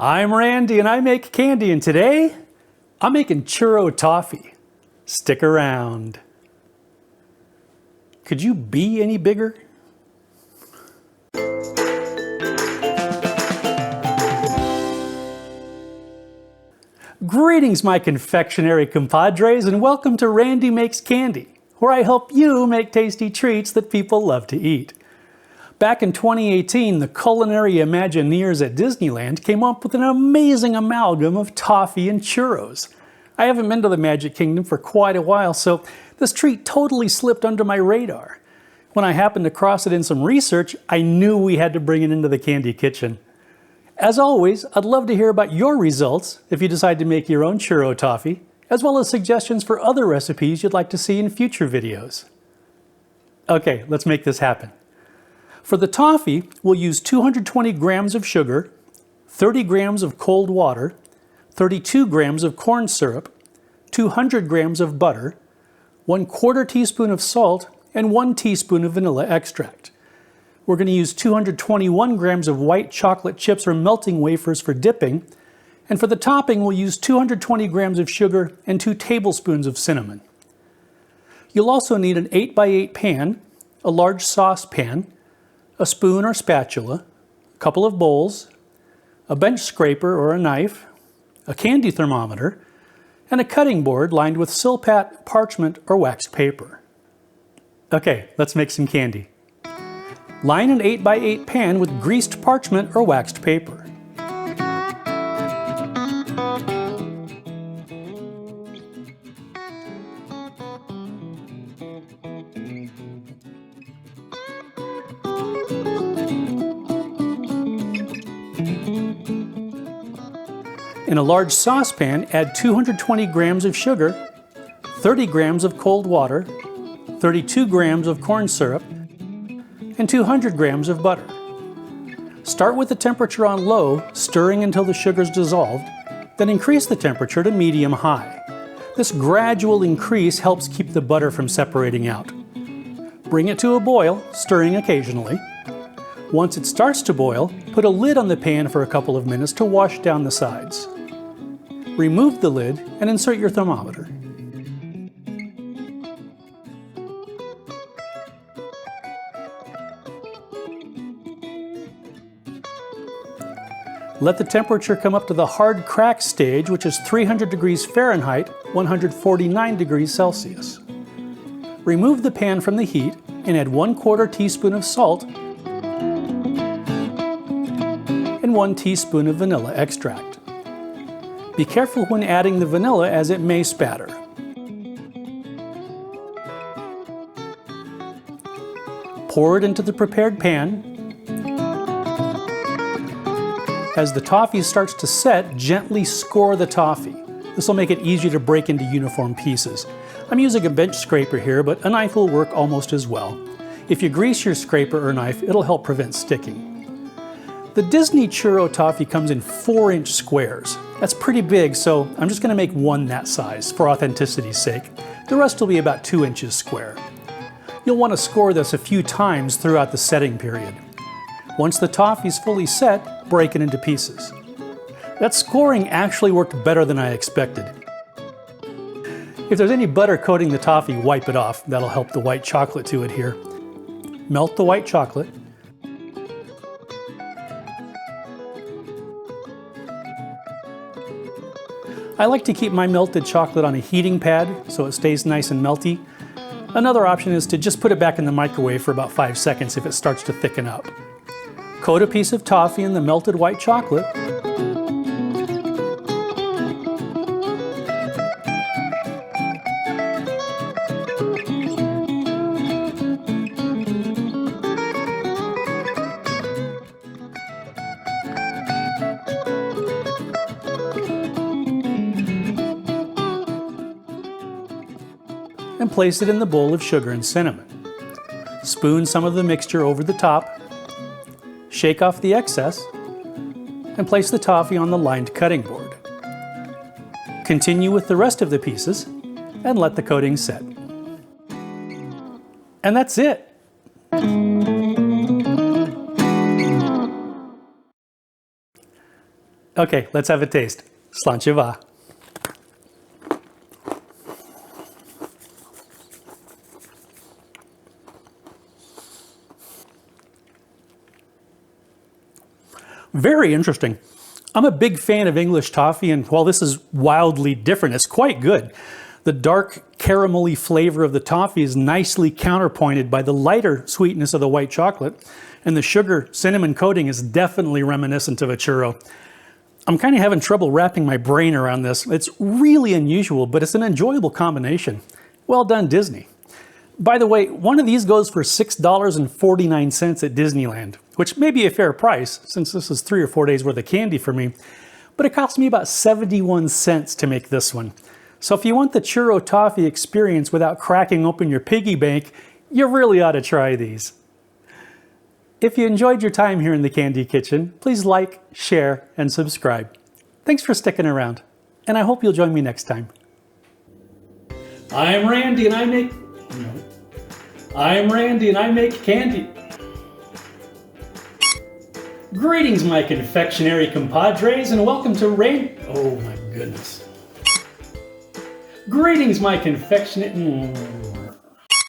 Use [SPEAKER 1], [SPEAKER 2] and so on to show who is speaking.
[SPEAKER 1] I'm Randy and I make candy, and today I'm making churro toffee. Stick around. Could you be any bigger? Greetings, my confectionery compadres, and welcome to Randy Makes Candy, where I help you make tasty treats that people love to eat. Back in 2018, the culinary Imagineers at Disneyland came up with an amazing amalgam of toffee and churros. I haven't been to the Magic Kingdom for quite a while, so this treat totally slipped under my radar. When I happened to cross it in some research, I knew we had to bring it into the candy kitchen. As always, I'd love to hear about your results if you decide to make your own churro toffee, as well as suggestions for other recipes you'd like to see in future videos. Okay, let's make this happen. For the toffee, we'll use 220 grams of sugar, 30 grams of cold water, 32 grams of corn syrup, 200 grams of butter, 1/4 teaspoon of salt, and 1 teaspoon of vanilla extract. We're going to use 221 grams of white chocolate chips or melting wafers for dipping, and for the topping we'll use 220 grams of sugar and 2 tablespoons of cinnamon. You'll also need an 8x8 pan, a large saucepan, a spoon or spatula, a couple of bowls, a bench scraper or a knife, a candy thermometer, and a cutting board lined with silpat, parchment, or waxed paper. Okay, let's make some candy. Line an 8x8 pan with greased parchment or waxed paper. In a large saucepan, add 220 grams of sugar, 30 grams of cold water, 32 grams of corn syrup, and 200 grams of butter. Start with the temperature on low, stirring until the sugar is dissolved, then increase the temperature to medium-high. This gradual increase helps keep the butter from separating out. Bring it to a boil, stirring occasionally. Once it starts to boil, put a lid on the pan for a couple of minutes to wash down the sides. Remove the lid and insert your thermometer. Let the temperature come up to the hard crack stage, which is 300 degrees Fahrenheit, 149 degrees Celsius. Remove the pan from the heat and add 1/4 teaspoon of salt and 1 teaspoon of vanilla extract. Be careful when adding the vanilla as it may spatter. Pour it into the prepared pan. As the toffee starts to set, gently score the toffee. This will make it easier to break into uniform pieces. I'm using a bench scraper here, but a knife will work almost as well. If you grease your scraper or knife, it'll help prevent sticking. The Disney churro toffee comes in 4-inch squares. That's pretty big, so I'm just going to make one that size for authenticity's sake. The rest will be about 2 inches square. You'll want to score this a few times throughout the setting period. Once the toffee's fully set, break it into pieces. That scoring actually worked better than I expected. If there's any butter coating the toffee, wipe it off. That'll help the white chocolate to adhere. Melt the white chocolate. I like to keep my melted chocolate on a heating pad so it stays nice and melty. Another option is to just put it back in the microwave for about 5 seconds if it starts to thicken up. Coat a piece of toffee in the melted white chocolate. And place it in the bowl of sugar and cinnamon. Spoon some of the mixture over the top, shake off the excess, and place the toffee on the lined cutting board. Continue with the rest of the pieces and let the coating set. And that's it. Okay, let's have a taste. Sláinte vá. Very interesting. I'm a big fan of English toffee, and while this is wildly different, it's quite good. The dark caramelly flavor of the toffee is nicely counterpointed by the lighter sweetness of the white chocolate, and the sugar cinnamon coating is definitely reminiscent of a churro. I'm kind of having trouble wrapping my brain around this. It's really unusual, but it's an enjoyable combination. Well done, Disney. By the way, one of these goes for $6.49 at Disneyland, which may be a fair price since this is 3 or 4 days worth of candy for me, but it cost me about 71 cents to make this one. So if you want the churro toffee experience without cracking open your piggy bank, you really ought to try these. If you enjoyed your time here in the Candy Kitchen, please like, share, and subscribe. Thanks for sticking around, and I hope you'll join me next time. I'm Randy and I make candy. Greetings, my confectionery compadres, and welcome to Oh my goodness. Greetings, my confectionery...